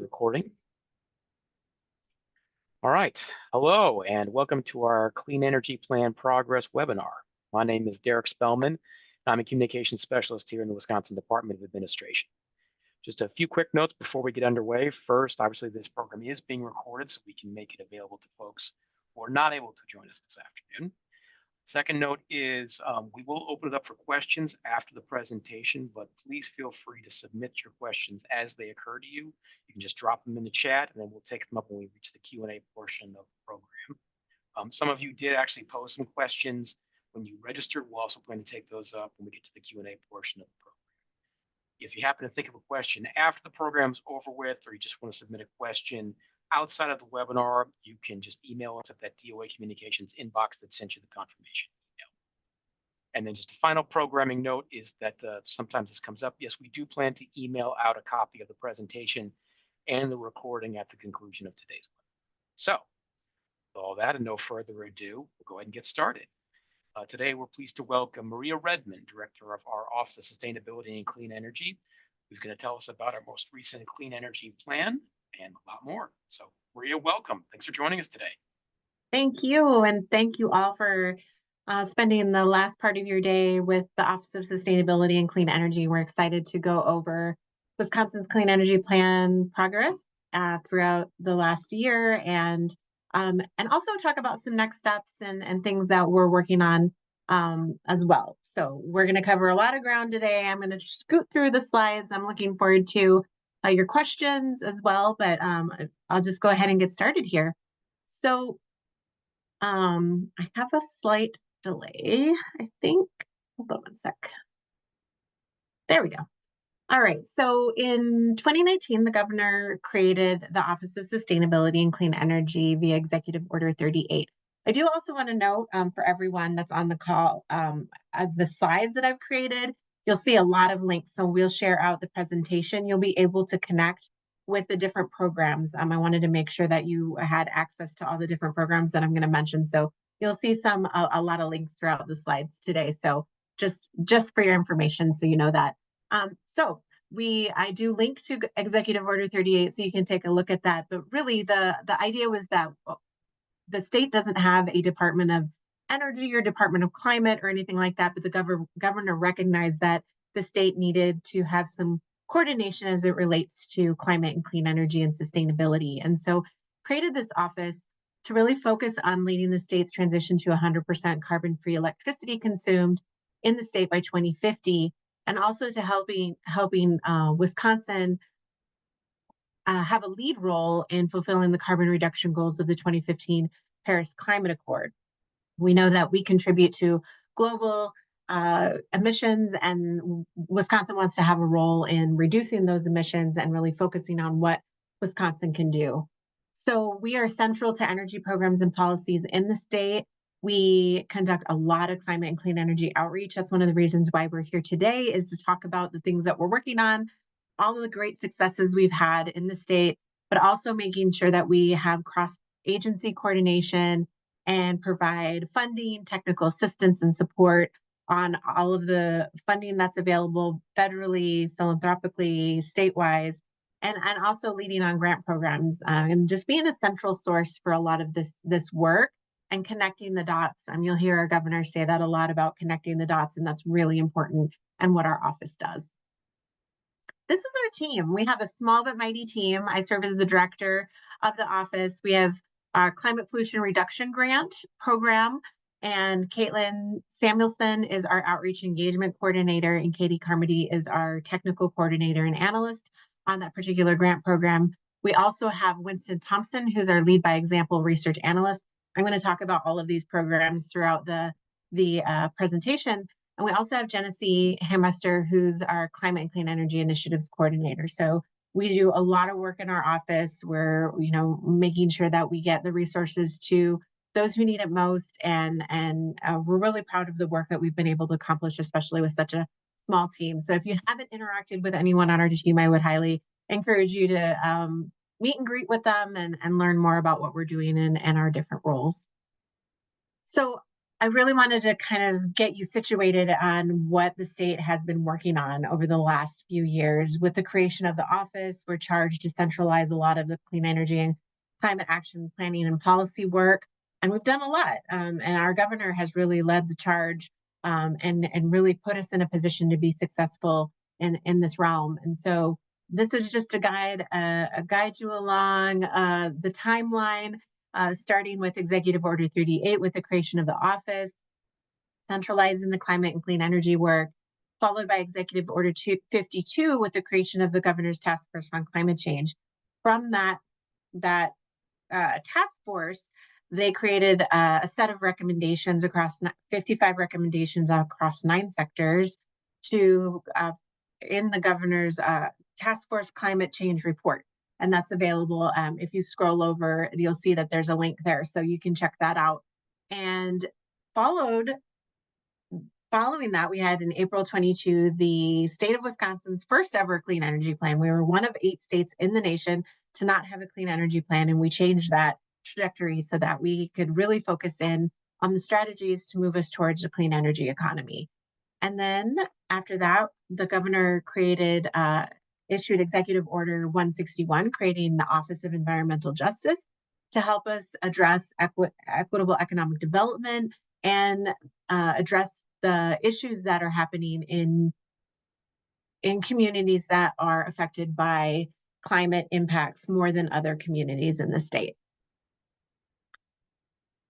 the recording. All right. Hello, and welcome to our Clean Energy Plan Progress webinar. My name is Derek Spellman. I'm a communications specialist here in the Wisconsin Department of Administration. Just a few quick notes before we get underway. First, obviously, this program is being recorded so we can make it available to folks who are not able to join us this afternoon. Second note is we will open it up for questions after the presentation, but please feel free to submit your questions as they occur to you. You can just drop them in the chat, and then we'll take them up when we reach the Q&A portion of the program. Some of you did actually pose some questions when you registered. We'll also plan to take those up when we get to the Q&A portion of the program. If you happen to think of a question after the program's over with, or you just want to submit a question outside of the webinar, you can just email us at that DOA Communications inbox that sent you the confirmation email. And then just a final programming note is that sometimes this comes up. Yes, we do plan to email out a copy of the presentation and the recording at the conclusion of today's webinar. So, with all that and no further ado, we'll go ahead and get started. Today, we're pleased to welcome Maria Redmond, Director of our Office of Sustainability and Clean Energy, who's going to tell us about our most recent clean energy plan and a lot more. So, Maria, welcome. Thanks for joining us today. Thank you, and thank you all for spending the last part of your day with the Office of Sustainability and Clean Energy. We're excited to go over Wisconsin's Clean Energy Plan progress throughout the last year, and also talk about some next steps and things that we're working on as well. So we're going to cover a lot of ground today. I'm going to scoot through the slides. I'm looking forward to your questions as well, but I'll just go ahead and get started here. So I have a slight delay, I think. Hold on one sec. There we go. All right, so in 2019, the governor created the Office of Sustainability and Clean Energy via Executive Order 38. I do also want to note for everyone that's on the call, the slides that I've created, you'll see a lot of links. So we'll share out the presentation. You'll be able to connect with the different programs. I wanted to make sure that you had access to all the different programs that I'm going to mention. So you'll see a lot of links throughout the slides today. So just for your information, so you know that. So I do link to Executive Order 38, so you can take a look at that. But really, the idea was that the state doesn't have a Department of Energy or Department of Climate or anything like that, but the governor recognized that the state needed to have some coordination as it relates to climate and clean energy and sustainability. And so created this office to really focus on leading the state's transition to 100% carbon-free electricity consumed in the state by 2050, and also to helping Wisconsin have a lead role in fulfilling the carbon reduction goals of the 2015 Paris Climate Accord. We know that we contribute to global emissions, and Wisconsin wants to have a role in reducing those emissions and really focusing on what Wisconsin can do. So we are central to energy programs and policies in the state. We conduct a lot of climate and clean energy outreach. That's one of the reasons why we're here today, is to talk about the things that we're working on, all of the great successes we've had in the state, but also making sure that we have cross-agency coordination and provide funding, technical assistance, and support on all of the funding that's available federally, philanthropically, statewide, and also leading on grant programs and just being a central source for a lot of this work and connecting the dots. You'll hear our governor say that a lot about connecting the dots, and that's really important and what our office does. This is our team. We have a small but mighty team. I serve as the director of the office. We have our Climate Pollution Reduction Grant program, and Caitlin Samuelson is our Outreach Engagement Coordinator, and Katie Carmody is our Technical Coordinator and Analyst on that particular grant program. We also have Winston Thompson, who's our Lead by Example Research Analyst. I'm going to talk about all of these programs throughout the presentation. And we also have Genesee Hamester, who's our Climate and Clean Energy Initiatives Coordinator. So we do a lot of work in our office. We're, making sure that we get the resources to those who need it most. And we're really proud of the work that we've been able to accomplish, especially with such a small team. So if you haven't interacted with anyone on our team, I would highly encourage you to meet and greet with them and learn more about what we're doing and our different roles. So I really wanted to kind of get you situated on what the state has been working on over the last few years. With the creation of the office, we're charged to centralize a lot of the clean energy and climate action planning and policy work. And we've done a lot. And our governor has really led the charge, and really put us in a position to be successful in this realm. And so this is just a guide you along the timeline, starting with Executive Order 38 with the creation of the office, centralizing the climate and clean energy work, followed by Executive Order 52 with the creation of the Governor's Task Force on Climate Change. From that task force, they created a set of recommendations across 55 recommendations across 9 sectors to in the governor's task force climate change report. And that's available. If you scroll over, you'll see that there's a link there, so you can check that out. And following that, we had in April 22, the state of Wisconsin's first ever clean energy plan. We were one of 8 states in the nation to not have a clean energy plan, and we changed that trajectory so that we could really focus in on the strategies to move us towards a clean energy economy. And then after that, the governor issued Executive Order 161, creating the Office of Environmental Justice to help us address equitable economic development and address the issues that are happening in communities that are affected by climate impacts more than other communities in the state.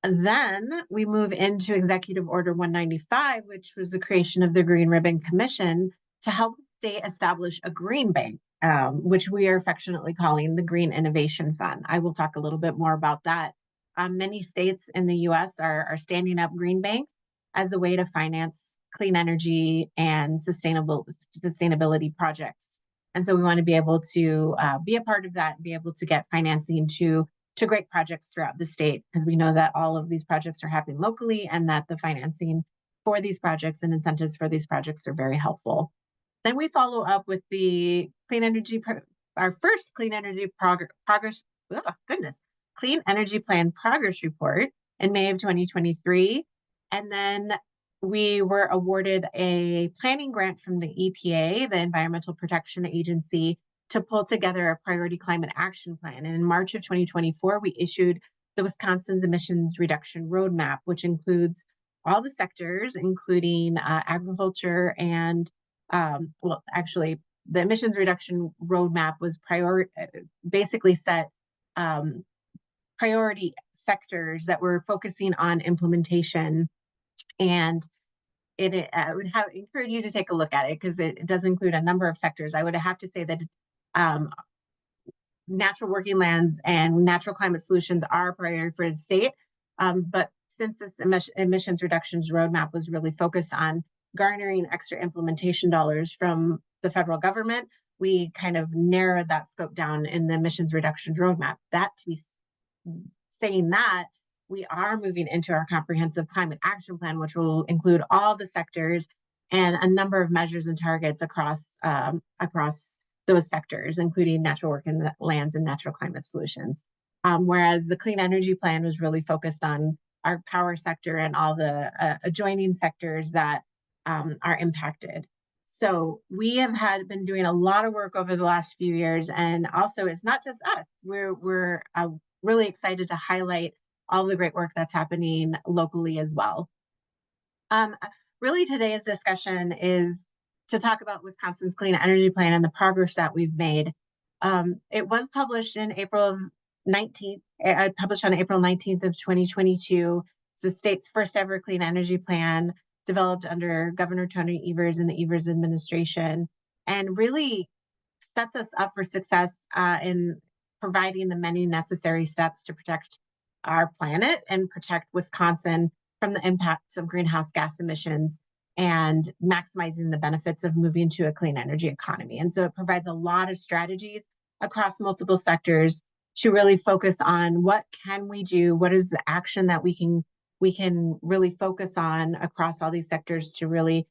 And then we move into Executive Order 195, which was the creation of the Green Ribbon Commission to help the state establish a green bank, which we are affectionately calling the Green Innovation Fund. I will talk a little bit more about that. Many states in the US are standing up green banks as a way to finance clean energy and sustainability projects. And so we want to be able to be a part of that and be able to get financing to great projects throughout the state, because we know that all of these projects are happening locally and that the financing for these projects and incentives for these projects are very helpful. Then we follow up with the our first clean energy progress, oh, goodness, clean energy plan progress report in May of 2023. And then we were awarded a planning grant from the EPA, the Environmental Protection Agency, to pull together a priority climate action plan. And in March of 2024, we issued the Wisconsin's emissions reduction roadmap, which includes all the sectors, including agriculture and, well, actually, the emissions reduction roadmap was basically set priority sectors that were focusing on implementation. And I would encourage you to take a look at it because it does include a number of sectors. I would have to say that natural working lands and natural climate solutions are a priority for the state. But since this emissions reductions roadmap was really focused on garnering extra implementation dollars from the federal government, we kind of narrowed that scope down in the emissions reductions roadmap. That to be saying that, we are moving into our comprehensive climate action plan, which will include all the sectors and a number of measures and targets across those sectors, including natural working lands and natural climate solutions. Whereas the clean energy plan was really focused on our power sector and all the adjoining sectors that are impacted. So we have been doing a lot of work over the last few years, and also it's not just us. We're really excited to highlight all the great work that's happening locally as well. Really, today's discussion is to talk about Wisconsin's Clean Energy Plan and the progress that we've made. It was published in April 19th, published on April 19th of 2022. It's the state's first ever clean energy plan developed under Governor Tony Evers and the Evers administration, and really sets us up for success in providing the many necessary steps to protect our planet and protect Wisconsin from the impacts of greenhouse gas emissions and maximizing the benefits of moving to a clean energy economy. And so it provides a lot of strategies across multiple sectors to really focus on what can we do, what is the action that we can really focus on across all these sectors to really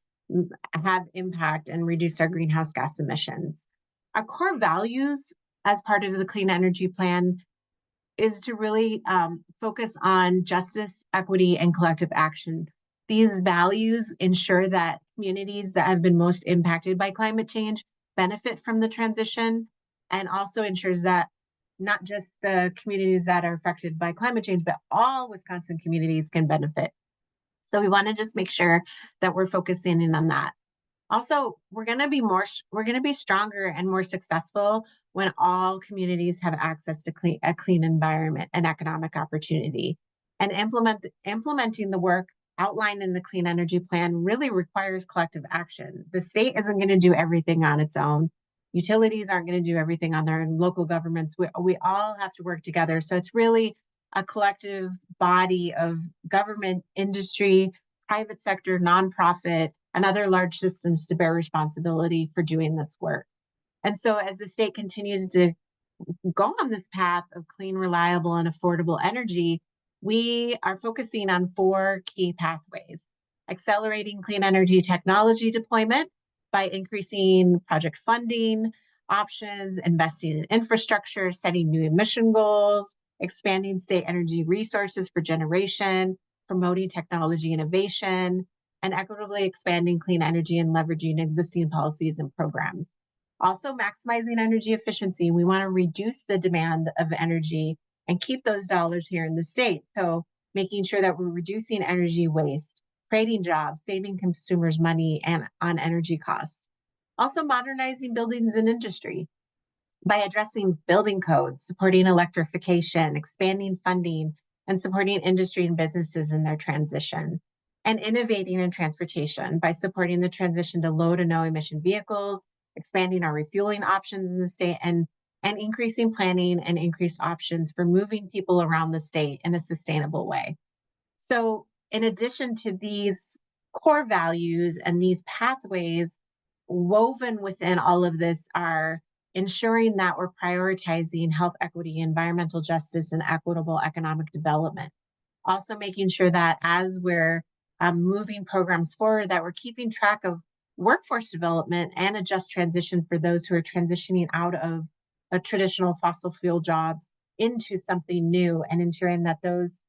have impact and reduce our greenhouse gas emissions. Our core values as part of the Clean Energy Plan is to really focus on justice, equity, and collective action. These values ensure that communities that have been most impacted by climate change benefit from the transition, and also ensures that not just the communities that are affected by climate change, but all Wisconsin communities can benefit. So we want to just make sure that we're focusing in on that. Also, we're going to be stronger and more successful when all communities have access to a clean environment and economic opportunity. And implementing the work outlined in the clean energy plan really requires collective action. The state isn't going to do everything on its own. Utilities aren't going to do everything on their own. Local governments, we all have to work together. So it's really a collective body of government, industry, private sector, nonprofit, and other large systems to bear responsibility for doing this work. And so as the state continues to go on this path of clean, reliable, and affordable energy, we are focusing on four key pathways: accelerating clean energy technology deployment by increasing project funding options, investing in infrastructure, setting new emission goals, expanding state energy resources for generation, promoting technology innovation, and equitably expanding clean energy and leveraging existing policies and programs. Also, maximizing energy efficiency. We want to reduce the demand of energy and keep those dollars here in the state. So, making sure that we're reducing energy waste, creating jobs, saving consumers money and on energy costs. Also, modernizing buildings and industry by addressing building codes, supporting electrification, expanding funding, and supporting industry and businesses in their transition. And innovating in transportation by supporting the transition to low to no emission vehicles, expanding our refueling options in the state, and increasing planning and increased options for moving people around the state in a sustainable way. So, in addition to these core values and these pathways, woven within all of this are ensuring that we're prioritizing health equity, environmental justice, and equitable economic development. Also making sure that as we're moving programs forward, that we're keeping track of workforce development and a just transition for those who are transitioning out of a traditional fossil fuel jobs into something new, and ensuring that those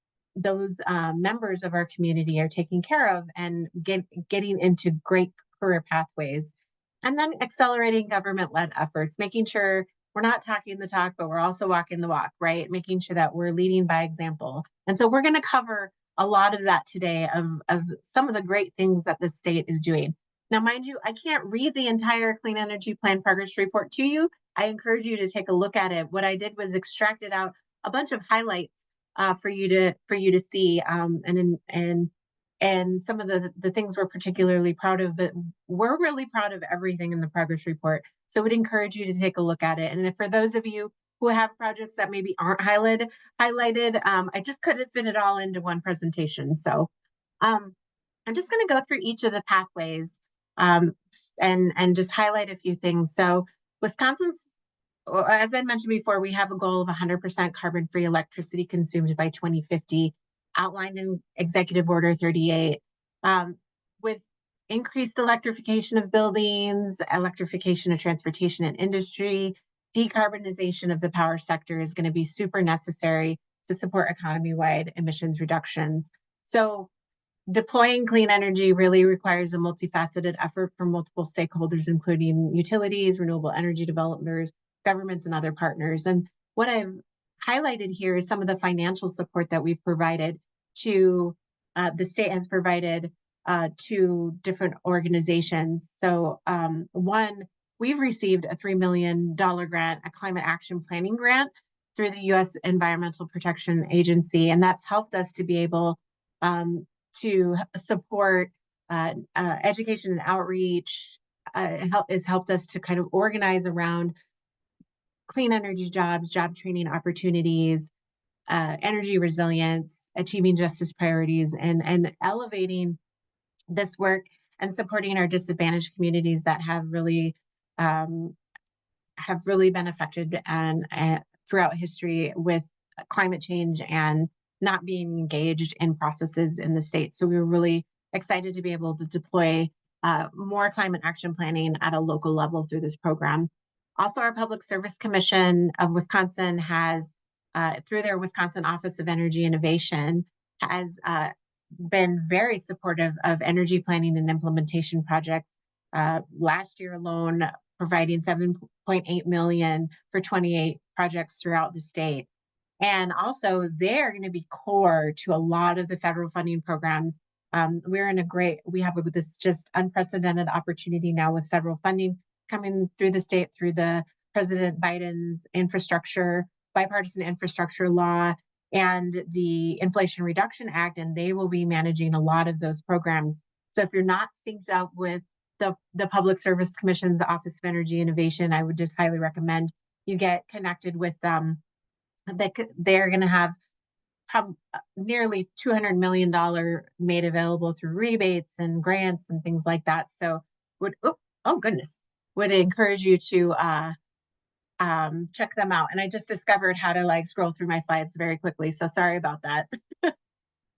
members of our community are taken care of and getting into great career pathways. And then accelerating government-led efforts, making sure we're not talking the talk, but we're also walking the walk, right? Making sure that we're leading by example. And so we're going to cover a lot of that today of some of the great things that the state is doing. Now, mind you, I can't read the entire Clean Energy Plan Progress Report to you. I encourage you to take a look at it. What I did was extracted out a bunch of highlights for you to see, and some of the things we're particularly proud of, but we're really proud of everything in the progress report. So we'd encourage you to take a look at it. And for those of you who have projects that maybe aren't highlighted, I just couldn't fit it all into one presentation. So I'm just going to go through each of the pathways and just highlight a few things. So Wisconsin's, as I mentioned before, we have a goal of 100% carbon-free electricity consumed by 2050, outlined in Executive Order 38. With increased electrification of buildings, electrification of transportation and industry, decarbonization of the power sector is going to be super necessary to support economy-wide emissions reductions. So deploying clean energy really requires a multifaceted effort from multiple stakeholders, including utilities, renewable energy developers, governments, and other partners. And what I've highlighted here is some of the financial support that we've provided to, the state has provided to different organizations. So one, we've received a $3 million grant, a climate action planning grant through the U.S. Environmental Protection Agency, and that's helped us to be able to support education and outreach. Has helped us to kind of organize around clean energy jobs, job training opportunities, energy resilience, achieving justice priorities, and elevating this work and supporting our disadvantaged communities that have really been affected and throughout history with climate change and not being engaged in processes in the state. So we were really excited to be able to deploy more climate action planning at a local level through this program. Also, our Public Service Commission of Wisconsin has through their Wisconsin Office of Energy Innovation, has been very supportive of energy planning and implementation projects. Last year alone, providing 7.8 million for 28 projects throughout the state. And also, they're going to be core to a lot of the federal funding programs. We have this just unprecedented opportunity now with federal funding coming through the state through the President Biden's bipartisan infrastructure law and the Inflation Reduction Act, and they will be managing a lot of those programs. So if you're not synced up with the Public Service Commission's Office of Energy Innovation, I would just highly recommend you get connected with them. They're going to have nearly $200 million made available through rebates and grants and things like that. So would encourage you to check them out. And I just discovered how to scroll through my slides very quickly. So sorry about that.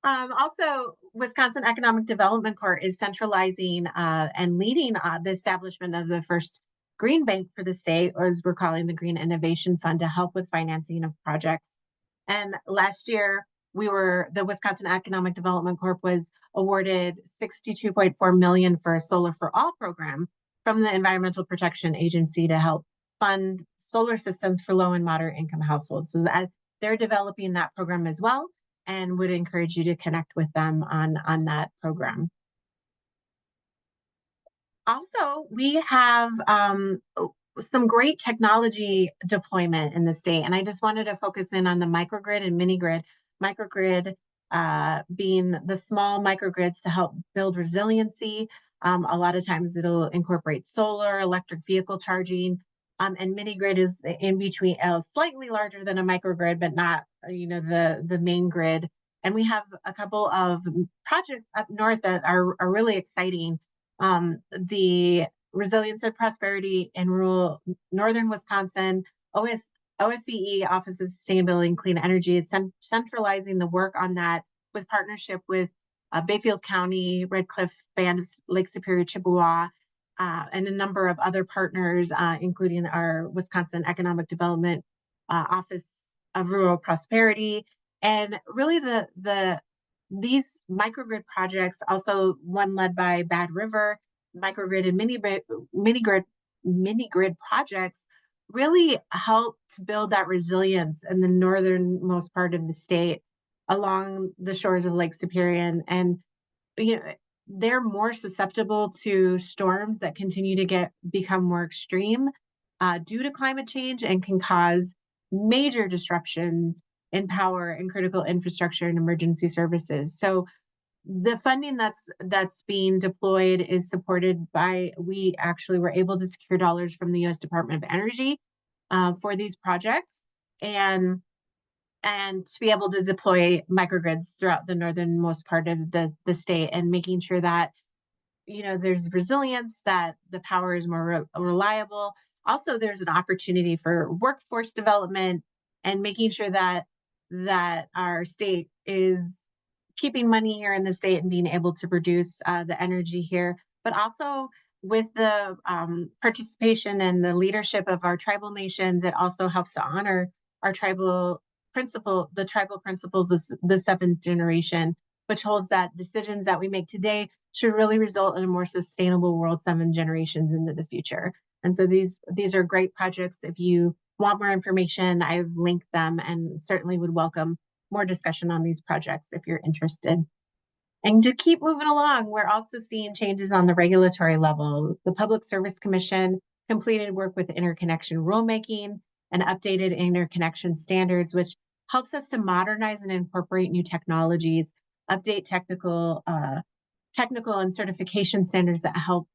Also, Wisconsin Economic Development Corp is centralizing and leading the establishment of the first green bank for the state, or as we're calling the Green Innovation Fund, to help with financing of projects. And last year, the Wisconsin Economic Development Corp was awarded $62.4 million for a Solar for All program from the Environmental Protection Agency to help fund solar systems for low and moderate income households. So they're developing that program as well, and would encourage you to connect with them on that program. Also, we have some great technology deployment in the state, and I just wanted to focus in on the microgrid and mini grid. Microgrid being the small microgrids to help build resiliency. A lot of times it'll incorporate solar, electric vehicle charging, and mini grid is in between, slightly larger than a microgrid, but not the main grid. And we have a couple of projects up north that are really exciting. The Resilience and Prosperity in Rural Northern Wisconsin, OSCE, Office of Sustainability and Clean Energy, is centralizing the work on that with partnership with Bayfield County, Red Cliff Band of Lake Superior, Chippewa, and a number of other partners, including our Wisconsin Economic Development Office of Rural Prosperity. And really these microgrid projects, also one led by Bad River, microgrid and mini grid projects, really help to build that resilience in the northernmost part of the state along the shores of Lake Superior. And they're more susceptible to storms that continue to become more extreme due to climate change, and can cause major disruptions in power and critical infrastructure and emergency services. So the funding that's being deployed is supported by, we actually were able to secure dollars from the U.S. Department of Energy for these projects, and to be able to deploy microgrids throughout the northernmost part of the state, and making sure that there's resilience, that the power is more reliable. Also, there's an opportunity for workforce development and making sure that our state is keeping money here in the state and being able to produce the energy here, but also with the participation and the leadership of our tribal nations, it also helps to honor our tribal principles of the seventh generation, which holds that decisions that we make today should really result in a more sustainable world 7 generations into the future. And so these are great projects. If you want more information, I've linked them, and certainly would welcome more discussion on these projects if you're interested. And to keep moving along, we're also seeing changes on the regulatory level. The Public Service Commission completed work with interconnection rulemaking and updated interconnection standards, which helps us to modernize and incorporate new technologies, update technical and certification standards that help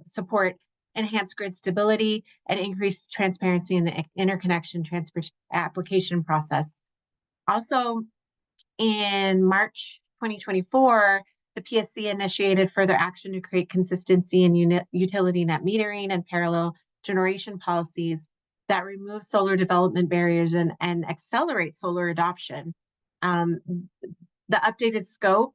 support enhanced grid stability and increase transparency in the interconnection transfer application process. Also, in March 2024, the PSC initiated further action to create consistency in utility net metering and parallel generation policies that remove solar development barriers and accelerate solar adoption. The updated scope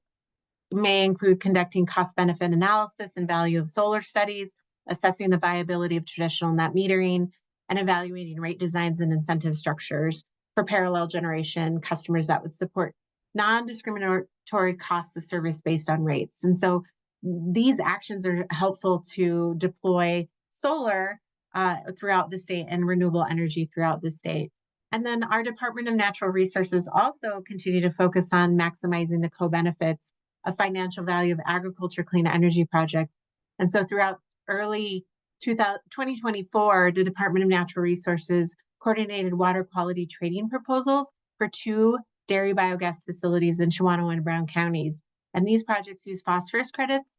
may include conducting cost-benefit analysis and value of solar studies, assessing the viability of traditional net metering, and evaluating rate designs and incentive structures. for parallel generation customers that would support non-discriminatory costs of service based on rates. And so these actions are helpful to deploy solar throughout the state and renewable energy throughout the state. And then our Department of Natural Resources also continue to focus on maximizing the co-benefits of financial value of agriculture clean energy projects. And so throughout early 2024, the Department of Natural Resources coordinated water quality trading proposals for 2 dairy biogas facilities in Shawano and Brown counties. And these projects use phosphorus credits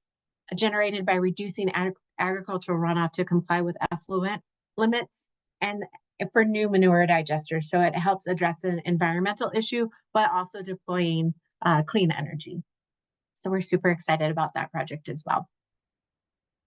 generated by reducing agricultural runoff to comply with effluent limits and for new manure digesters. So it helps address an environmental issue while also deploying clean energy. So we're super excited about that project as well.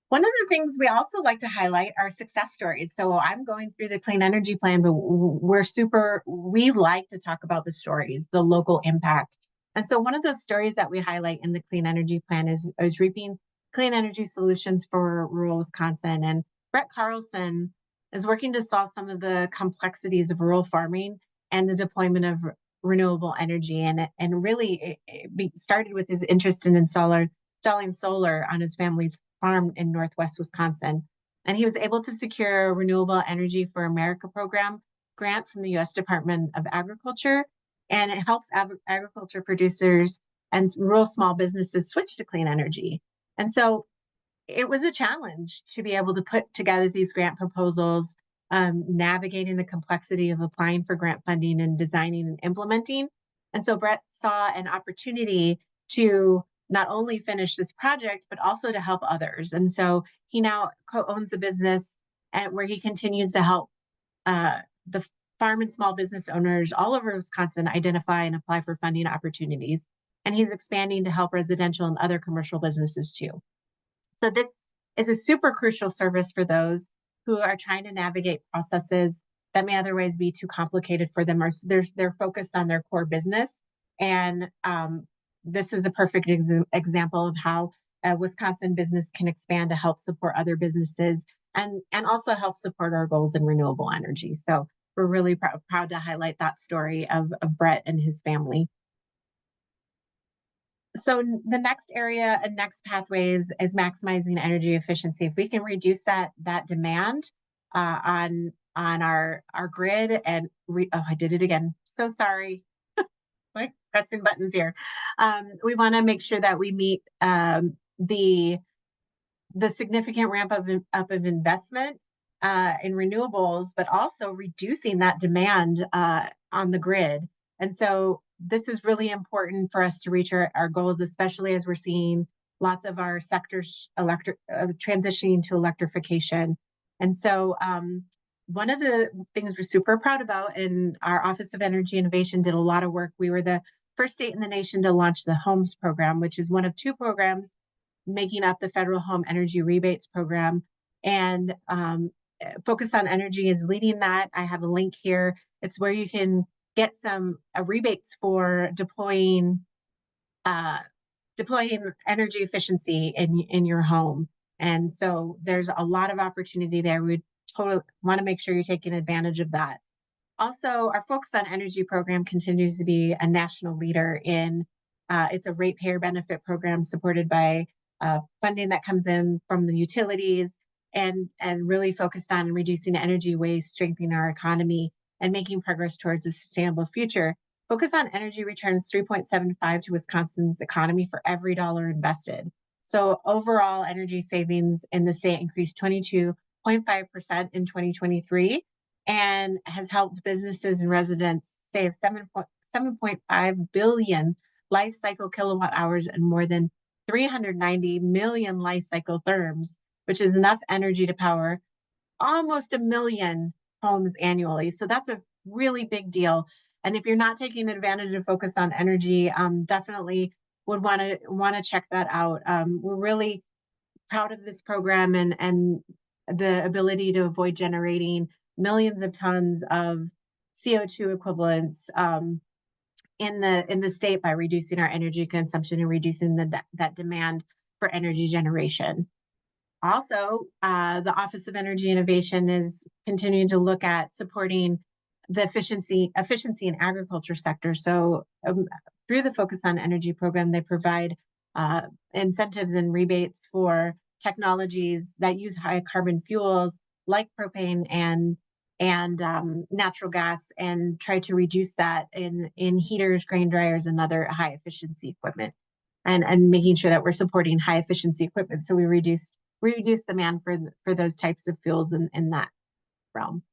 One of the things we also like to highlight are success stories. So I'm going through the clean energy plan, but we like to talk about the stories, the local impact. And so one of those stories that we highlight in the clean energy plan is reaping clean energy solutions for rural Wisconsin. And Brett Carlson is working to solve some of the complexities of rural farming and the deployment of renewable energy. And really it started with his interest in installing solar on his family's farm in Northwest Wisconsin. And he was able to secure a Renewable Energy for America program grant from the US Department of Agriculture. And it helps agriculture producers and rural small businesses switch to clean energy. And so it was a challenge to be able to put together these grant proposals, navigating the complexity of applying for grant funding and designing and implementing. And so Brett saw an opportunity to not only finish this project, but also to help others. And so he now co-owns a business where he continues to help the farm and small business owners all over Wisconsin identify and apply for funding opportunities. And he's expanding to help residential and other commercial businesses too. So this is a super crucial service for those who are trying to navigate processes that may otherwise be too complicated for them, or they're focused on their core business. And this is a perfect example of how a Wisconsin business can expand to help support other businesses and also help support our goals in renewable energy. So we're really proud to highlight that story of Brett and his family. So the next area and next pathways is maximizing energy efficiency. If we can reduce that demand on our grid and I did it again. So sorry. Like pressing buttons here. We want to make sure that we meet the significant ramp up of investment in renewables, but also reducing that demand on the grid. And so this is really important for us to reach our goals, especially as we're seeing lots of our sectors transitioning to electrification. And so one of the things we're super proud about, and our Office of Energy Innovation did a lot of work. We were the first state in the nation to launch the HOMES program, which is one of 2 programs making up the Federal Home Energy Rebates Program. And Focus on Energy is leading that. I have a link here. It's where you can get some rebates for deploying energy efficiency in your home. And so there's a lot of opportunity there. We totally want to make sure you're taking advantage of that. Also, our Focus on Energy program continues to be a national leader in, it's a ratepayer benefit program supported by funding that comes in from the utilities and really focused on reducing energy waste, strengthening our economy, and making progress towards a sustainable future. Focus on Energy returns 3.75 to Wisconsin's economy for every dollar invested. So overall energy savings in the state increased 22.5% in 2023 and has helped businesses and residents save 7.5 billion life cycle kilowatt hours and more than 390 million life cycle therms, which is enough energy to power almost 1 million homes annually. So that's a really big deal. And if you're not taking advantage of Focus on Energy, definitely would want to check that out. We're really proud of this program and the ability to avoid generating millions of tons of CO2 equivalents in the state by reducing our energy consumption and reducing that demand for energy generation. Also, the Office of Energy Innovation is continuing to look at supporting the efficiency in agriculture sector. So through the Focus on Energy program, they provide incentives and rebates for technologies that use high carbon fuels like propane and natural gas, and try to reduce that in heaters, grain dryers, and other high efficiency equipment, and making sure that we're supporting high efficiency equipment. So we reduce demand for those types of fuels in that realm.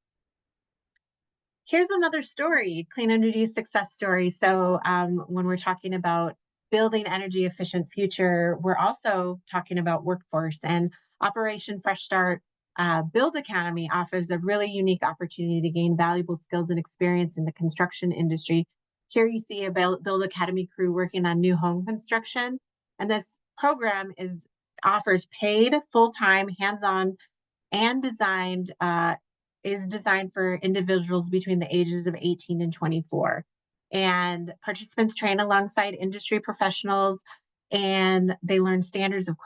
Here's another story, clean energy success story. So when we're talking about building energy efficient future, we're also talking about workforce, and Operation Fresh Start Build Academy offers a really unique opportunity to gain valuable skills and experience in the construction industry. Here you see a Build Academy crew working on new home construction. And this program offers paid, full-time, hands-on, and is designed for individuals between the ages of 18 and 24. And participants train alongside industry professionals, and they learn standards of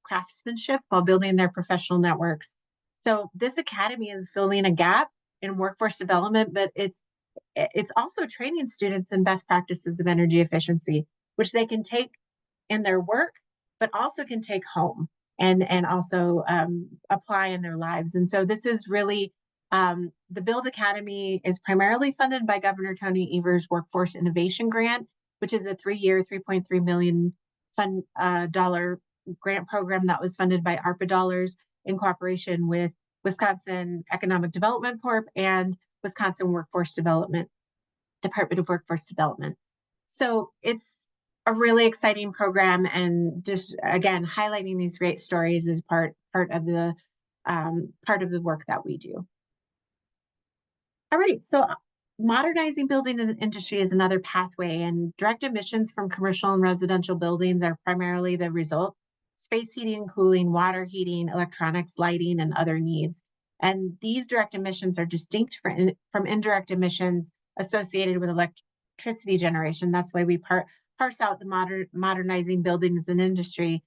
craftsmanship while building their professional networks. So this academy is filling a gap in workforce development, but it's also training students in best practices of energy efficiency, which they can take in their work, but also can take home and also apply in their lives. And so this is really the Build Academy is primarily funded by Governor Tony Evers' Workforce Innovation Grant, which is a 3-year, $3.3 million dollar grant program that was funded by ARPA dollars in cooperation with Wisconsin Economic Development Corp and Wisconsin Department of Workforce Development. So it's a really exciting program, and just again highlighting these great stories is part of the work that we do. All right, so modernizing building industry is another pathway, and direct emissions from commercial and residential buildings are primarily the result. Space heating, cooling, water heating, electronics, lighting, and other needs. And these direct emissions are distinct from indirect emissions associated with electricity generation. That's why we parse out the modernizing buildings and industry.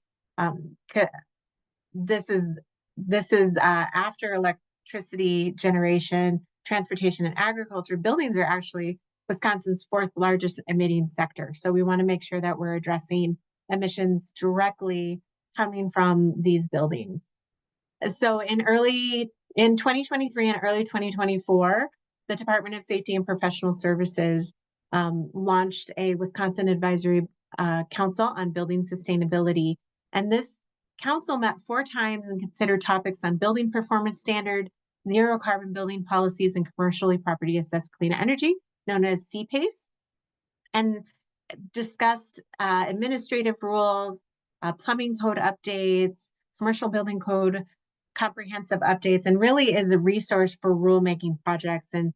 This is after electricity generation, transportation, and agriculture. Buildings are actually Wisconsin's 4th largest emitting sector. So we want to make sure that we're addressing emissions directly coming from these buildings. So in 2023 and early 2024, the Department of Safety and Professional Services launched a Wisconsin Advisory Council on Building Sustainability. And this council met 4 times and considered topics on building performance standard, zero carbon building policies, and commercially property assessed clean energy, known as CPACE, and discussed administrative rules, plumbing code updates, commercial building code comprehensive updates, and really is a resource for rulemaking projects, and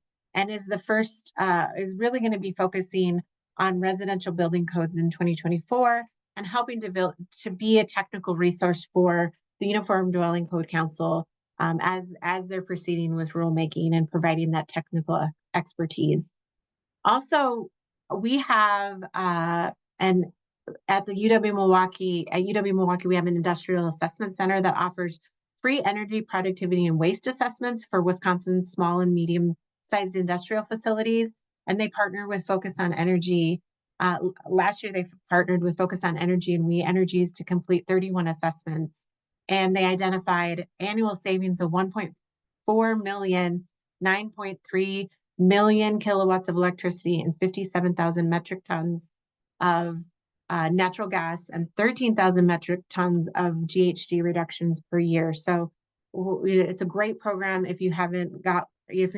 is is really going to be focusing on residential building codes in 2024 and helping to be a technical resource for the Uniform Dwelling Code Council as they're proceeding with rulemaking and providing that technical expertise. Also, we have and at UW Milwaukee, we have an industrial assessment center that offers free energy, productivity, and waste assessments for Wisconsin's small and medium-sized industrial facilities. And they partner with Focus on Energy. Last year, they partnered with Focus on Energy and We Energies to complete 31 assessments. And they identified annual savings of 1.4 million, 9.3 million kilowatts of electricity, and 57,000 metric tons of natural gas, and 13,000 metric tons of GHG reductions per year. So it's a great program. If you're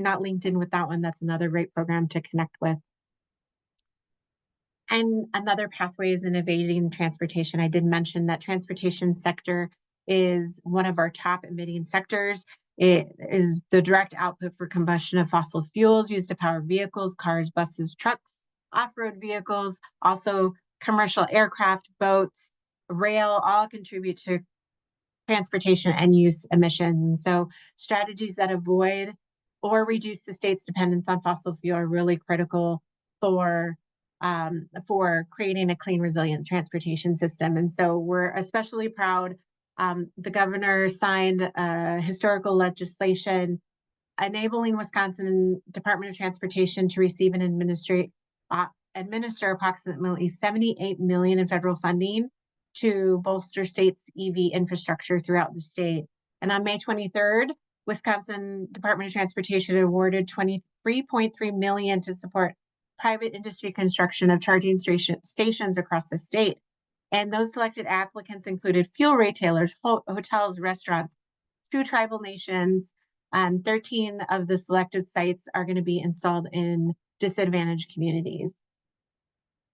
not linked in with that one, that's another great program to connect with. And another pathway is innovating transportation. I did mention that transportation sector is one of our top emitting sectors. It is the direct output for combustion of fossil fuels used to power vehicles, cars, buses, trucks, off-road vehicles, also commercial aircraft, boats, rail, all contribute to transportation and use emissions. And so strategies that avoid or reduce the state's dependence on fossil fuel are really critical for creating a clean, resilient transportation system. And so we're especially proud. The governor signed historical legislation enabling Wisconsin Department of Transportation to receive and administer approximately 78 million in federal funding to bolster state's EV infrastructure throughout the state. And on May 23rd, Wisconsin Department of Transportation awarded 23.3 million to support private industry construction of charging stations across the state. And those selected applicants included fuel retailers, hotels, restaurants, 2 tribal nations. 13 of the selected sites are going to be installed in disadvantaged communities.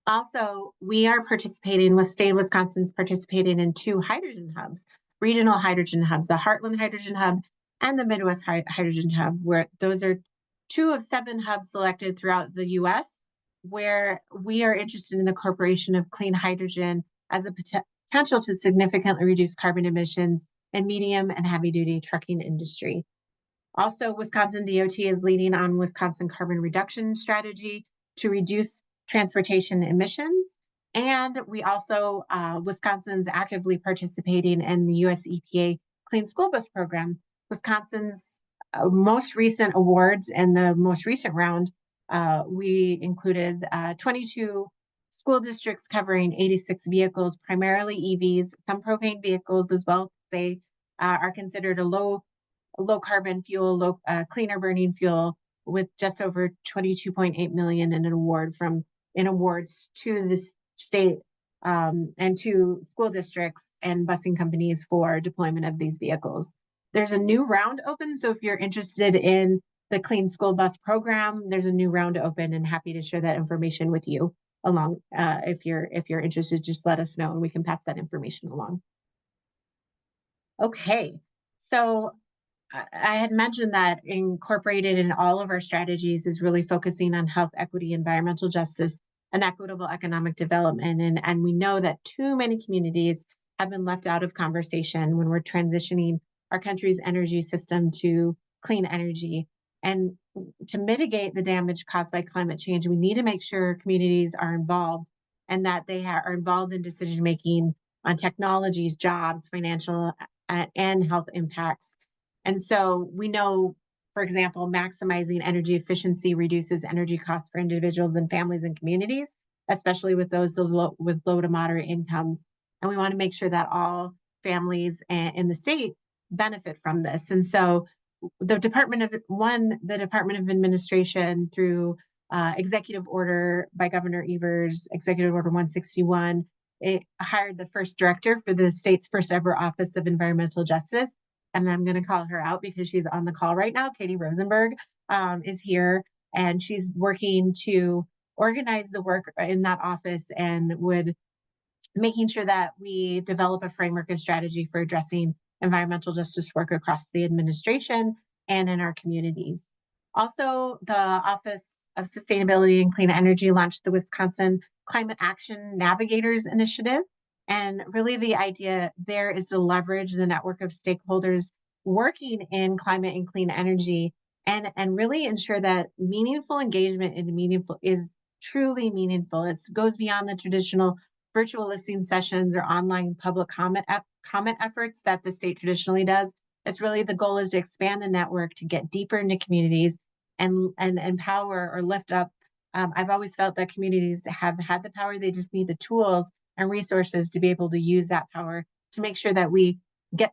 Also, we are participating with state of Wisconsin's participating in 2 hydrogen hubs, regional hydrogen hubs, the Heartland Hydrogen Hub and the Midwest Hydrogen Hub, where those are 2 of 7 hubs selected throughout the US, where we are interested in the incorporation of clean hydrogen as a potential to significantly reduce carbon emissions in medium and heavy duty trucking industry. Also, Wisconsin DOT is leading on Wisconsin carbon reduction strategy to reduce transportation emissions. And we also, Wisconsin's actively participating in the US EPA Clean School Bus Program. Wisconsin's most recent awards in the most recent round, we included 22 school districts covering 86 vehicles, primarily EVs, some propane vehicles as well. They are considered a low carbon fuel, cleaner burning fuel, with just over 22.8 million in awards to the state and to school districts and busing companies for deployment of these vehicles. There's a new round open, so if you're interested in the Clean School Bus Program, there's a new round open, and happy to share that information with you along. If you're interested, just let us know and we can pass that information along. Okay, so I had mentioned that incorporated in all of our strategies is really focusing on health equity, environmental justice, and equitable economic development. And we know that too many communities have been left out of conversation when we're transitioning our country's energy system to clean energy. And to mitigate the damage caused by climate change, we need to make sure communities are involved and that they are involved in decision making on technologies, jobs, financial and health impacts. And so we know, for example, maximizing energy efficiency reduces energy costs for individuals and families and communities, especially with those with low to moderate incomes. And we want to make sure that all families in the state benefit from this. And so the Department of Administration, through executive order by Governor Evers, Executive Order 161, it hired the first director for the state's first ever Office of Environmental Justice. And I'm going to call her out because she's on the call right now. Katie Rosenberg is here, and she's working to organize the work in that office and making sure that we develop a framework and strategy for addressing environmental justice work across the administration and in our communities. Also, the Office of Sustainability and Clean Energy launched the Wisconsin Climate Action Navigators Initiative. And really the idea there is to leverage the network of stakeholders working in climate and clean energy and really ensure that meaningful engagement is truly meaningful. It goes beyond the traditional virtual listening sessions or online public comment efforts that the state traditionally does. It's really, the goal is to expand the network to get deeper into communities and empower or lift up. I've always felt that communities have had the power, they just need the tools and resources to be able to use that power to make sure that we get,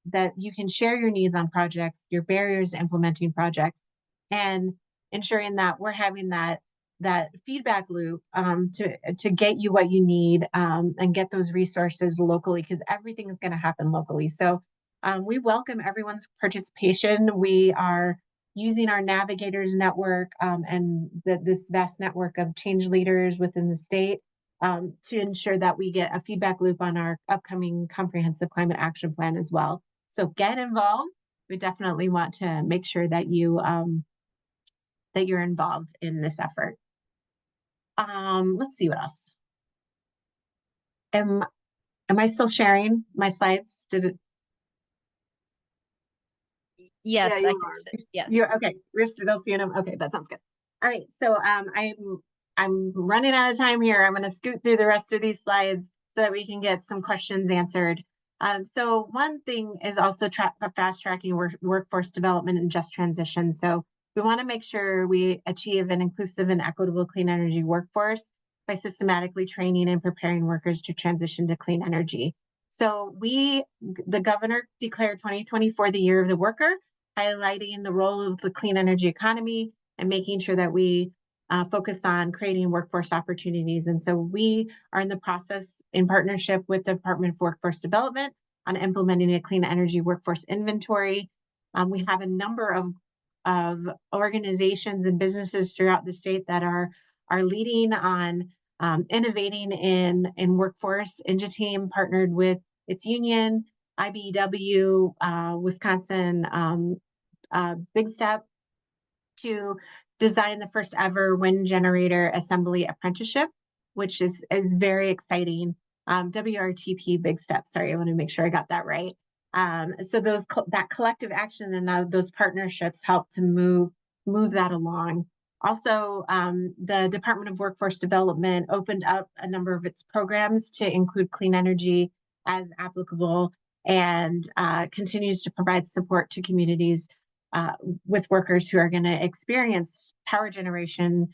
that you can share your needs on projects, your barriers to implementing projects, and ensuring that we're having that feedback loop to get you what you need and get those resources locally, because everything is going to happen locally. So we welcome everyone's participation. We are using our navigators network and this vast network of change leaders within the state to ensure that we get a feedback loop on our upcoming comprehensive climate action plan as well. So get involved. We definitely want to make sure that you that you're involved in this effort. Let's see what else. Am I still sharing my slides? Did it? Yes, yeah, I can see. Yes. You're okay. We're still seeing them. Okay, that sounds good. All right. So I'm running out of time here. I'm going to scoot through the rest of these slides so that we can get some questions answered. So one thing is also fast tracking workforce development and just transition. So we want to make sure we achieve an inclusive and equitable clean energy workforce by systematically training and preparing workers to transition to clean energy. So the governor declared 2024 the year of the worker, highlighting the role of the clean energy economy and making sure that we focus on creating workforce opportunities. And so we are in the process, in partnership with the Department of Workforce Development, on implementing a clean energy workforce inventory. We have a number of organizations and businesses throughout the state that are leading on innovating in workforce. Team partnered with its union, IBEW, Wisconsin Big Step, to design the first ever wind generator assembly apprenticeship, which is very exciting. WRTP Big Step. Sorry, I want to make sure I got that right. So that collective action and those partnerships help to move that along. Also, the Department of Workforce Development opened up a number of its programs to include clean energy as applicable, and continues to provide support to communities with workers who are going to experience power generation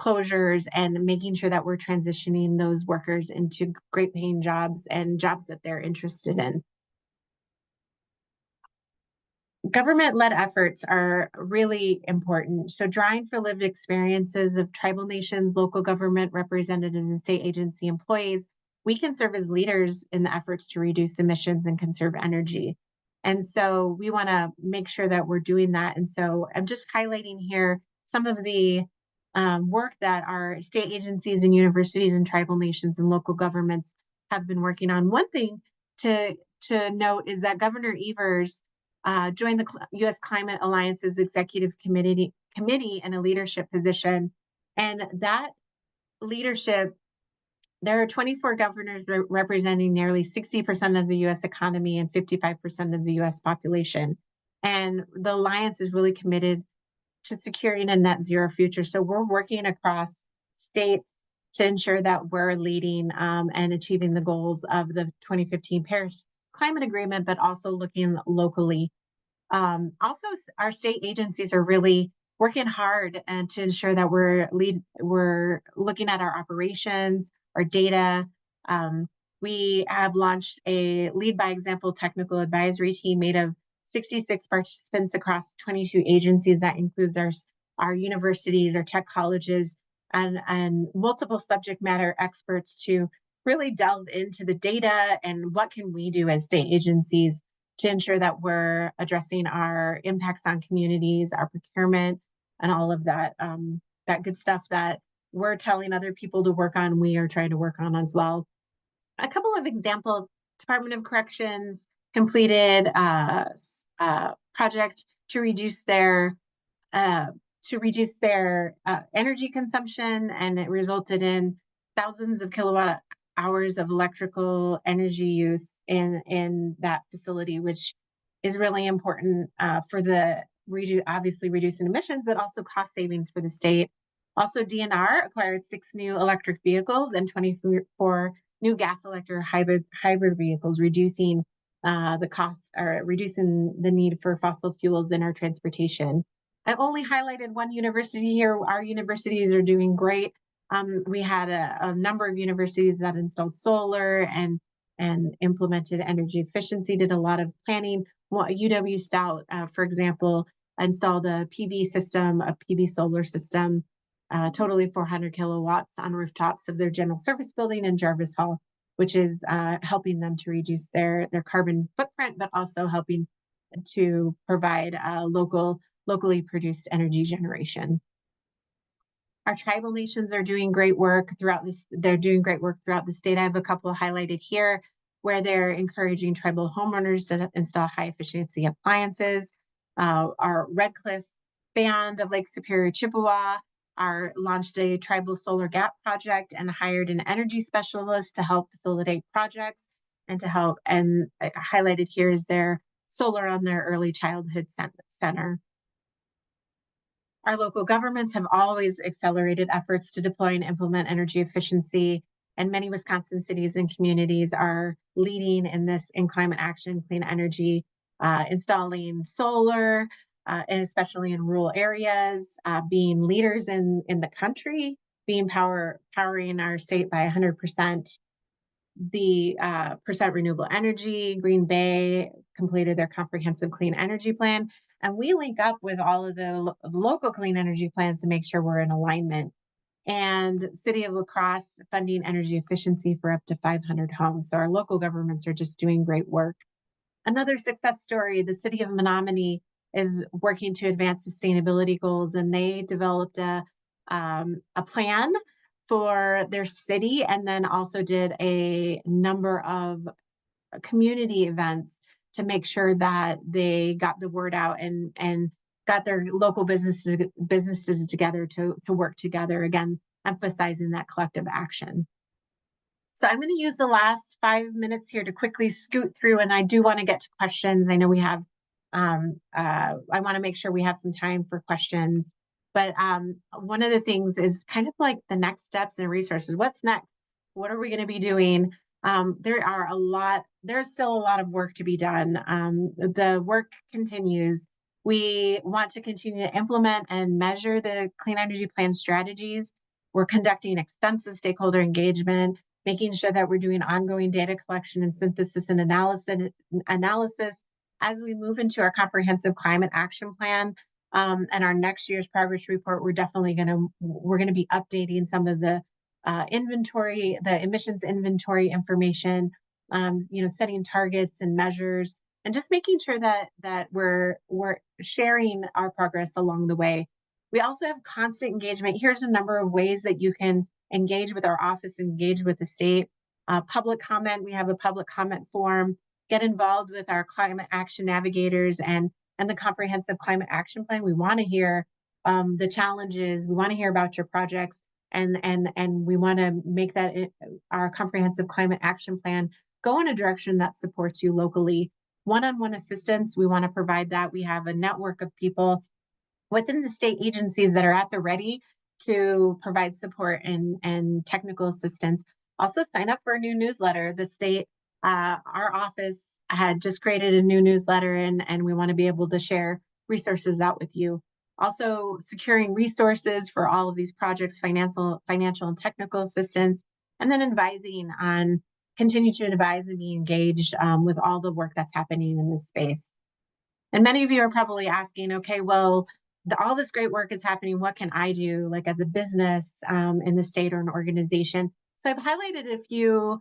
closures, and making sure that we're transitioning those workers into great paying jobs and jobs that they're interested in. Government-led efforts are really important. So drawing for lived experiences of tribal nations, local government representatives, and state agency employees, we can serve as leaders in the efforts to reduce emissions and conserve energy. And so we want to make sure that we're doing that. And so I'm just highlighting here some of the work that our state agencies and universities and tribal nations and local governments have been working on. One thing to note is that Governor Evers joined the U.S. Climate Alliance's Executive Committee in a leadership position. And that leadership, there are 24 governors representing nearly 60% of the U.S. economy and 55% of the U.S. population. And the Alliance is really committed to securing a net zero future. So we're working across states to ensure that we're leading and achieving the goals of the 2015 Paris Climate Agreement, but also looking locally. Also, our state agencies are really working hard and to ensure that we're looking at our operations, our data. We have launched a Lead by Example technical advisory team made of 66 participants across 22 agencies. That includes our universities, our tech colleges, and multiple subject matter experts to really delve into the data and what can we do as state agencies to ensure that we're addressing our impacts on communities, our procurement, and all of that that good stuff that we're telling other people to work on, we are trying to work on as well. A couple of examples: Department of Corrections completed a project to reduce their energy consumption, and it resulted in thousands of kilowatt hours of electrical energy use in that facility, which is really important for obviously reducing emissions, but also cost savings for the state. Also, DNR acquired 6 new electric vehicles and 24 new gas electric hybrid vehicles, reducing the cost, or reducing the need for fossil fuels in our transportation. I only highlighted one university here. Our universities are doing great. We had a number of universities that installed solar and implemented energy efficiency, did a lot of planning. UW Stout, for example, installed a PV system, a PV solar system, totally 400 kilowatts on rooftops of their general service building in Jarvis Hall, which is helping them to reduce their carbon footprint, but also helping to provide locally produced energy generation. Our tribal nations are doing great work throughout this. They're doing great work throughout the state. I have a couple highlighted here where they're encouraging tribal homeowners to install high efficiency appliances. Our Red Cliff Band of Lake Superior, Chippewa, launched a tribal solar gap project and hired an energy specialist to help facilitate projects and to help. And highlighted here is their solar on their early childhood center. Our local governments have always accelerated efforts to deploy and implement energy efficiency and many Wisconsin cities and communities are leading in climate action, clean energy, installing solar, and especially in rural areas, being leaders in the country, powering our state by 100%. The percent renewable energy. Green Bay completed their comprehensive clean energy plan, and we link up with all of the local clean energy plans to make sure we're in alignment. And City of La Crosse funding energy efficiency for up to 500 homes. So our local governments are just doing great work. Another success story, the City of Menominee is working to advance sustainability goals, and they developed a plan for their city, and then also did a number of community events to make sure that they got the word out and got their local businesses together to work together, again, emphasizing that collective action. So I'm going to use the last 5 minutes here to quickly scoot through, and I do want to get to questions. I know we have, I want to make sure we have some time for questions. But one of the things is kind of like the next steps and resources. What's next? What are we going to be doing? There's still a lot of work to be done. The work continues. We want to continue to implement and measure the clean energy plan strategies. We're conducting extensive stakeholder engagement, making sure that we're doing ongoing data collection and synthesis and analysis as we move into our comprehensive climate action plan. And our next year's progress report, we're going to be updating some of the emissions inventory information, setting targets and measures, and just making sure that we're sharing our progress along the way. We also have constant engagement. Here's a number of ways that you can engage with our office, engage with the state. Public comment, we have a public comment form. Get involved with our climate action navigators and the comprehensive climate action plan. We want to hear the challenges. We want to hear about your projects, and we want to make that our comprehensive climate action plan go in a direction that supports you locally. One-on-one assistance, we want to provide that. We have a network of people within the state agencies that are at the ready to provide support and technical assistance. Also sign up for a new newsletter. The state, our office had just created a new newsletter, and we want to be able to share resources out with you. Also securing resources for all of these projects, financial and technical assistance, and then continue to advise and be engaged with all the work that's happening in this space. And many of you are probably asking, okay, well, all this great work is happening. What can I do, like as a business in the state or an organization? So I've highlighted a few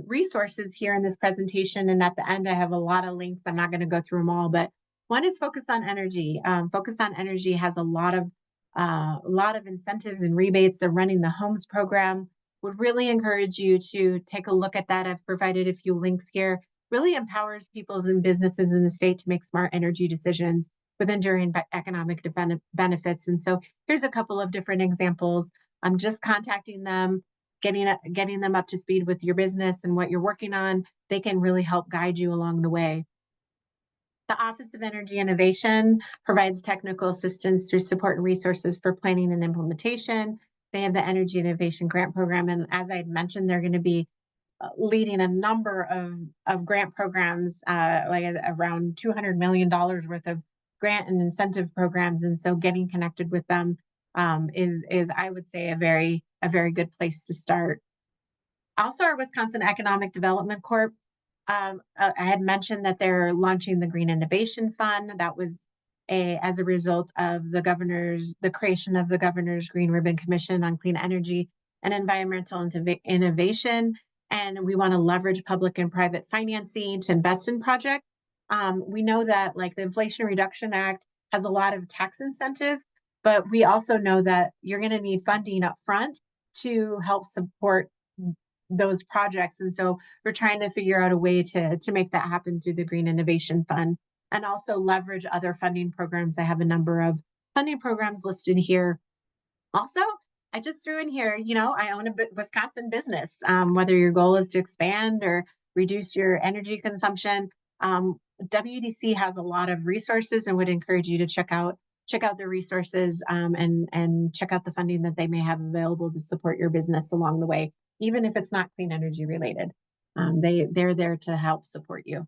resources here in this presentation, and at the end I have a lot of links. I'm not going to go through them all, but one is Focus on Energy. Focus on Energy has a lot of incentives and rebates. They're running the Homes program. Would really encourage you to take a look at that. I've provided a few links here. Really empowers people and businesses in the state to make smart energy decisions with enduring economic benefits. And so here's a couple of different examples. I'm just contacting them, getting them up to speed with your business and what you're working on. They can really help guide you along the way. The Office of Energy Innovation provides technical assistance through support and resources for planning and implementation. They have the Energy Innovation Grant Program, and as I had mentioned, they're going to be leading a number of grant programs, like around $200 million worth of grant and incentive programs. And so getting connected with them is I would say a very good place to start. Also, our Wisconsin Economic Development Corp. I had mentioned that they're launching the Green Innovation Fund. That was as a result of the creation of the Governor's Green Ribbon Commission on Clean Energy and Environmental Innovation. And we want to leverage public and private financing to invest in projects. We know that like the Inflation Reduction Act has a lot of tax incentives, but we also know that you're going to need funding up front to help support those projects. And so we're trying to figure out a way to make that happen through the Green Innovation Fund, and also leverage other funding programs. I have a number of funding programs listed here. Also, I just threw in here, I own a Wisconsin business. Whether your goal is to expand or reduce your energy consumption, WDC has a lot of resources, and would encourage you to check out their resources and check out the funding that they may have available to support your business along the way. even if it's not clean energy related. They're there to help support you.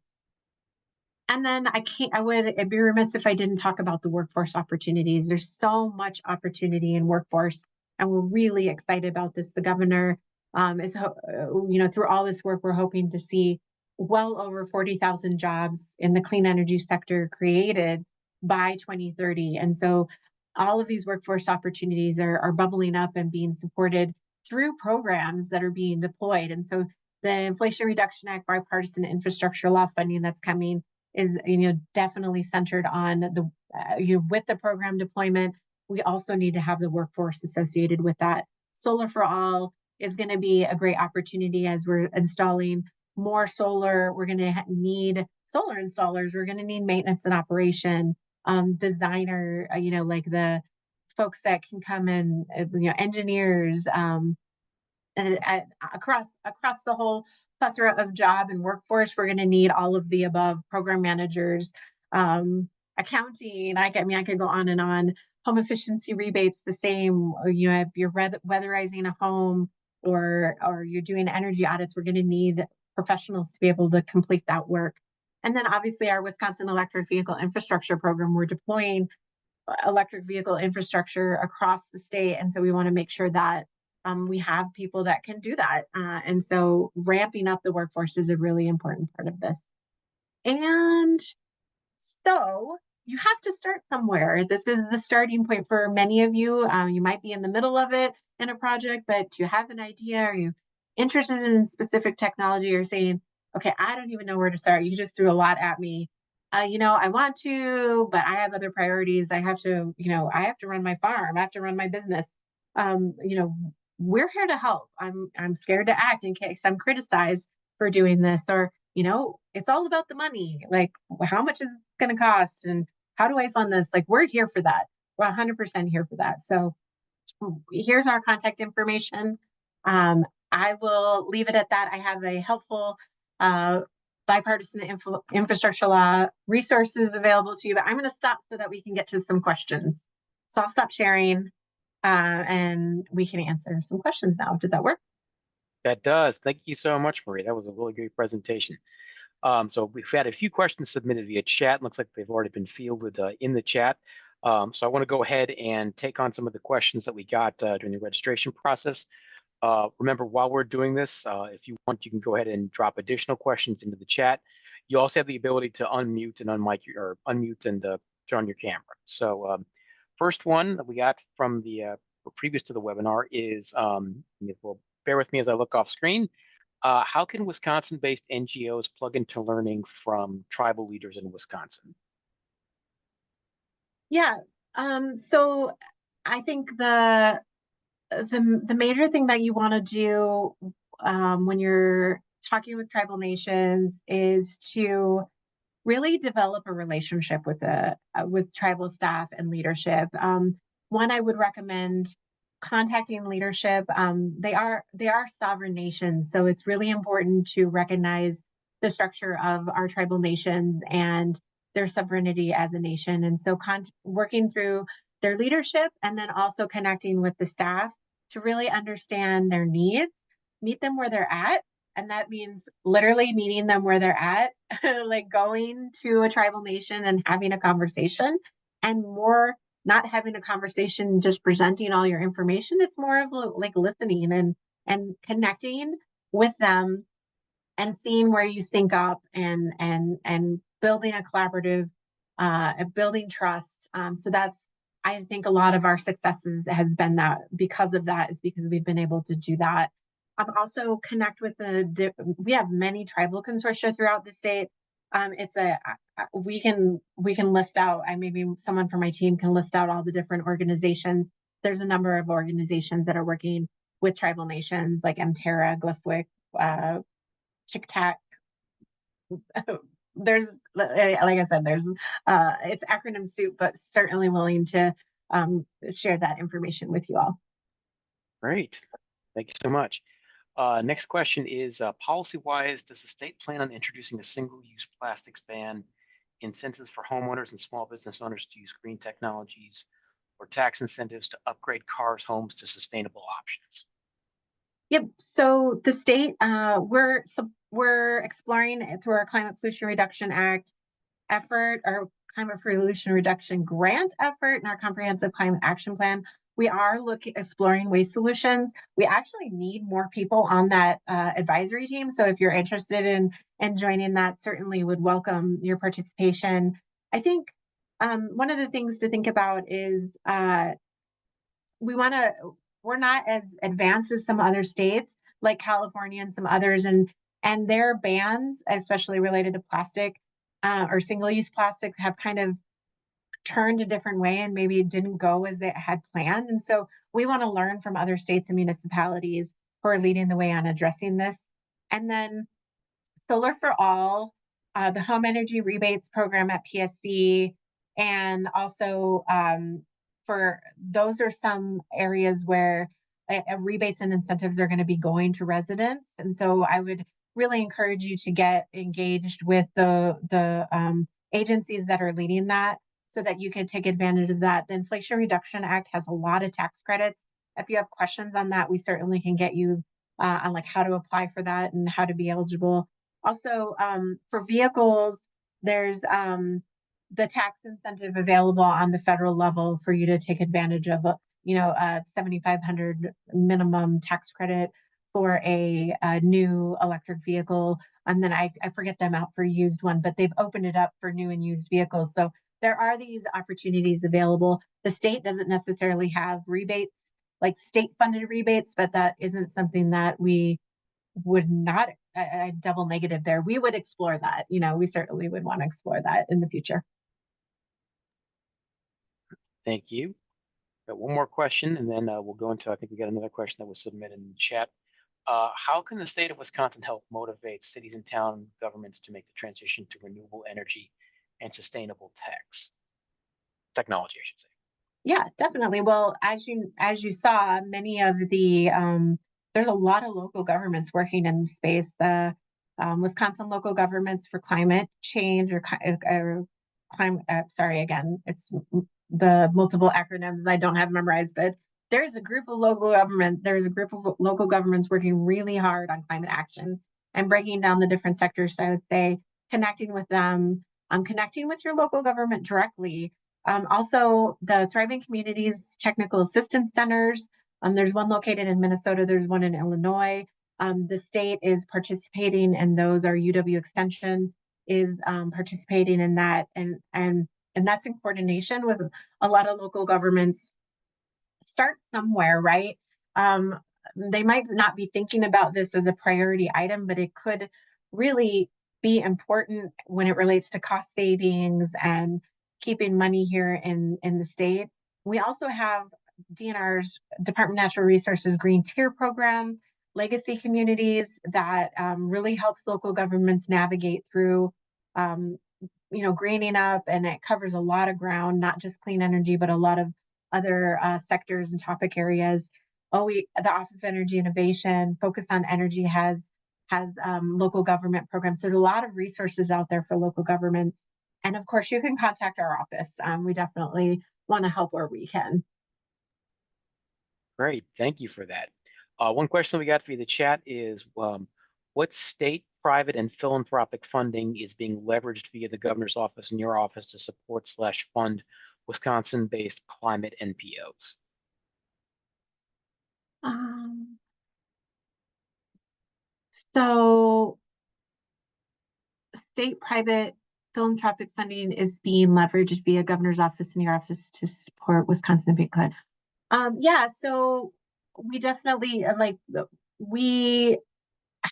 And then I'd be remiss if I didn't talk about the workforce opportunities. There's so much opportunity in workforce, and we're really excited about this. The governor through all this work, we're hoping to see well over 40,000 jobs in the clean energy sector created by 2030. And so all of these workforce opportunities are bubbling up and being supported through programs that are being deployed. And so the Inflation Reduction Act bipartisan infrastructure law funding that's coming is definitely centered on the with the program deployment. We also need to have the workforce associated with that. Solar for All is going to be a great opportunity as we're installing more solar. We're going to need solar installers. We're going to need maintenance and operation designer, like the folks that can come in, engineers, and across the whole plethora of job and workforce. We're going to need all of the above: program managers, accounting. I could go on and on. Home efficiency rebates, the same. If you're weatherizing a home or you're doing energy audits, we're going to need professionals to be able to complete that work. And then obviously our Wisconsin Electric Vehicle Infrastructure Program, we're deploying electric vehicle infrastructure across the state. And so we want to make sure that we have people that can do that. And so ramping up the workforce is a really important part of this. And so you have to start somewhere. This is the starting point for many of you. You might be in the middle of it in a project, but do you have an idea? Are you interested in specific technology, or saying, okay, I don't even know where to start? You just threw a lot at me. I want to, but I have other priorities. I have to run my farm. I have to run my business. We're here to help. I'm scared to act in case I'm criticized for doing this, or it's all about the money. Like, how much is it going to cost, and how do I fund this? Like, we're here for that. We're 100% here for that. So here's our contact information. I will leave it at that. I have a helpful bipartisan infrastructure law resources available to you, but I'm going to stop so that we can get to some questions. So I'll stop sharing and we can answer some questions now. Does that work? That does. Thank you so much, Marie. That was a really great presentation. So we've had a few questions submitted via chat. Looks like they've already been fielded in the chat. So I want to go ahead and take on some of the questions that we got during the registration process. Remember, while we're doing this, if you want, you can go ahead and drop additional questions into the chat. You also have the ability to unmute and unmute and turn on your camera. So first one that we got from the previous to the webinar is, well, bear with me as I look off screen. How can Wisconsin-based NGOs plug into learning from tribal leaders in Wisconsin? Yeah, so I think the major thing that you want to do when you're talking with tribal nations is to really develop a relationship with tribal staff and leadership. One, I would recommend contacting leadership. They are sovereign nations, so it's really important to recognize the structure of our tribal nations and their sovereignty as a nation. And so working through their leadership, and then also connecting with the staff to really understand their needs, meet them where they're at. And that means literally meeting them where they're at, like going to a tribal nation and having a conversation, and more not having a conversation, just presenting all your information. It's more of like listening and connecting with them and seeing where you sync up, and building a collaborative, building trust. So that's, I think, a lot of our successes has been that because we've been able to do that. Also connect with we have many tribal consortia throughout the state. We can list out, maybe someone from my team can list out all the different organizations. There's a number of organizations that are working with tribal nations, like MTerra, Glyphwick, TIC-TAC. There's, like I said, it's acronym soup, but certainly willing to share that information with you all. Great. Thank you so much. Next question is, policy-wise, does the state plan on introducing a single-use plastics ban, incentives for homeowners and small business owners to use green technologies, or tax incentives to upgrade cars, homes to sustainable options? Yep. So the state, we're exploring it through our Climate Pollution Reduction Act effort, our climate pollution reduction grant effort, and our comprehensive climate action plan. We are exploring waste solutions. We actually need more people on that advisory team. So if you're interested in joining that, certainly would welcome your participation. I think one of the things to think about is we're not as advanced as some other states like California and some others, and their bans, especially related to plastic or single-use plastics, have kind of turned a different way and maybe didn't go as they had planned. And so we want to learn from other states and municipalities who are leading the way on addressing this. And then Solar for All, the home energy rebates program at PSC, and also for those are some areas where rebates and incentives are going to be going to residents. And so I would really encourage you to get engaged with the agencies that are leading that so that you can take advantage of that. The Inflation Reduction Act has a lot of tax credits. If you have questions on that, we certainly can get you on like how to apply for that and how to be eligible. Also, for vehicles, there's the tax incentive available on the federal level for you to take advantage of, a 7,500 minimum tax credit for a new electric vehicle. And then I forget the amount for used one, but they've opened it up for new and used vehicles. So there are these opportunities available. The state doesn't necessarily have rebates, like state funded rebates, but that isn't something that we would not a double negative there. We would explore that. We certainly would want to explore that in the future. Thank you. Got one more question, and then we'll go into, I think we got another question that was submitted in the chat. How can the state of Wisconsin help motivate cities and town governments to make the transition to renewable energy and sustainable technology, I should say? Yeah, definitely. Well, as you saw, many of the there's a lot of local governments working in the space. The Wisconsin local governments for climate change or climate. Sorry, again, it's the multiple acronyms I don't have memorized, but there's a group of local governments working really hard on climate action and breaking down the different sectors. So I would say connecting with them, connecting with your local government directly. Also, the Thriving Communities Technical Assistance Centers. There's one located in Minnesota. There's one in Illinois. The state is participating in those. Our UW Extension is participating in that, and that's in coordination with a lot of local governments. Start somewhere, right? They might not be thinking about this as a priority item, but it could really be important when it relates to cost savings and keeping money here in the state. We also have DNR's Department of Natural Resources Green Tier program, legacy communities that really helps local governments navigate through greening up, and it covers a lot of ground, not just clean energy, but a lot of other sectors and topic areas. The Office of Energy Innovation, Focus on Energy has local government programs. So there's a lot of resources out there for local governments. And of course, you can contact our office. We definitely want to help where we can. Great, thank you for that. One question we got via the chat is, what state, private, and philanthropic funding is being leveraged via the governor's office and your office to support/fund Wisconsin-based climate NPOs? So state, private, philanthropic funding is being leveraged via governor's office and your office to support Wisconsin Big Climate. Yeah, so we definitely we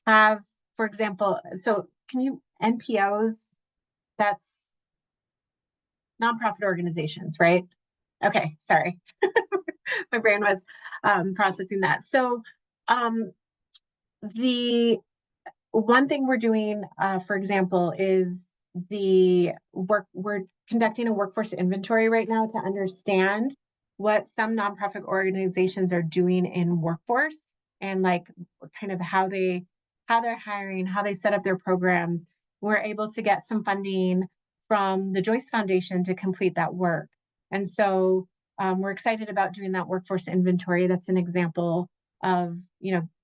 have, for example, so NPOs, that's nonprofit organizations, right? Okay, sorry. My brain was processing that. So the one thing we're doing, for example, is we're conducting a workforce inventory right now to understand what some nonprofit organizations are doing in workforce and like kind of how they're hiring, how they set up their programs. We're able to get some funding from the Joyce Foundation to complete that work. And so we're excited about doing that workforce inventory. That's an example of,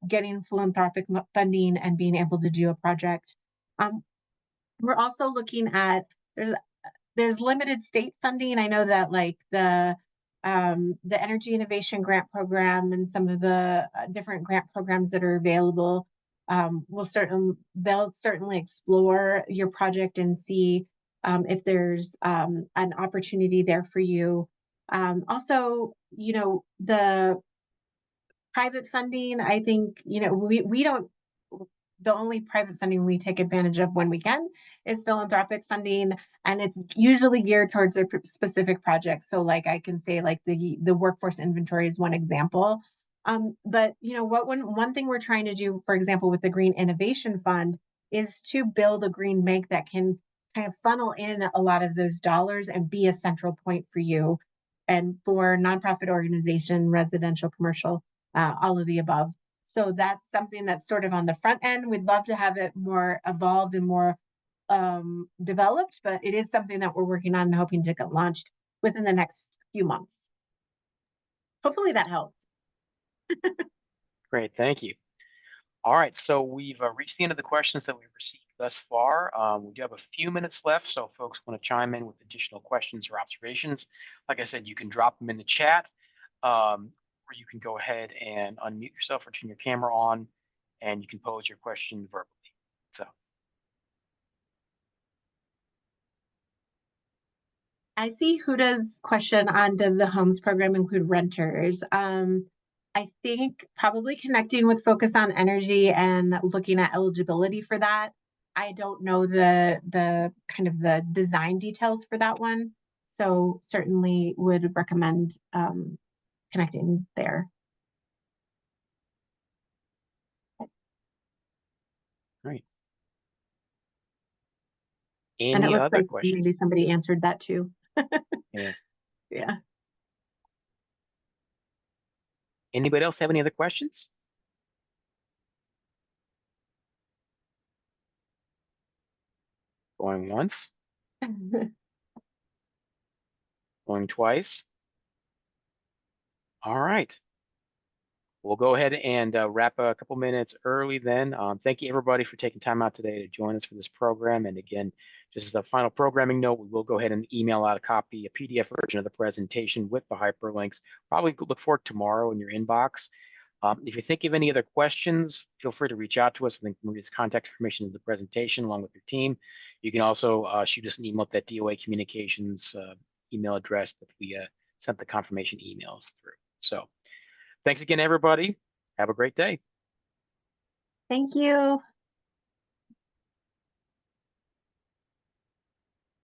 getting philanthropic funding and being able to do a project. We're also looking at, there's limited state funding. I know that like the Energy Innovation Grant Program and some of the different grant programs that are available they'll certainly explore your project and see if there's an opportunity there for you. Also, the private funding, I think, we don't, the only private funding we take advantage of when we can is philanthropic funding, and it's usually geared towards a specific project. So like I can say like the workforce inventory is one example. But one thing we're trying to do, for example, with the Green Innovation Fund is to build a green bank that can kind of funnel in a lot of those dollars and be a central point for you and for nonprofit organization, residential, commercial, all of the above. So that's something that's sort of on the front end. We'd love to have it more evolved and more developed, but it is something that we're working on and hoping to get launched within the next few months. Hopefully that helps. Great, thank you. All right, so we've reached the end of the questions that we've received thus far. We do have a few minutes left, so if folks want to chime in with additional questions or observations, like I said, you can drop them in the chat, or you can go ahead and unmute yourself or turn your camera on, and you can pose your question verbally. So, I see Huda's question on, does the homes program include renters? I think probably connecting with Focus on Energy and looking at eligibility for that. I don't know the kind of the design details for that one, so certainly would recommend connecting there. great. And it Any looks other like questions? maybe somebody answered that too. Yeah. Yeah. Anybody else have any other questions? Going once, going twice. All right. We'll go ahead and wrap a couple minutes early then. Thank you everybody for taking time out today to join us for this program. And again, just as a final programming note, we will go ahead and email out a PDF version of the presentation with the hyperlinks. Probably look for it tomorrow in your inbox. If you think of any other questions, feel free to reach out to us. I think Maria's contact information in the presentation along with your team. You can also shoot us an email at that DOA Communications email address that we sent the confirmation emails through. So thanks again, everybody. Have a great day. Thank you.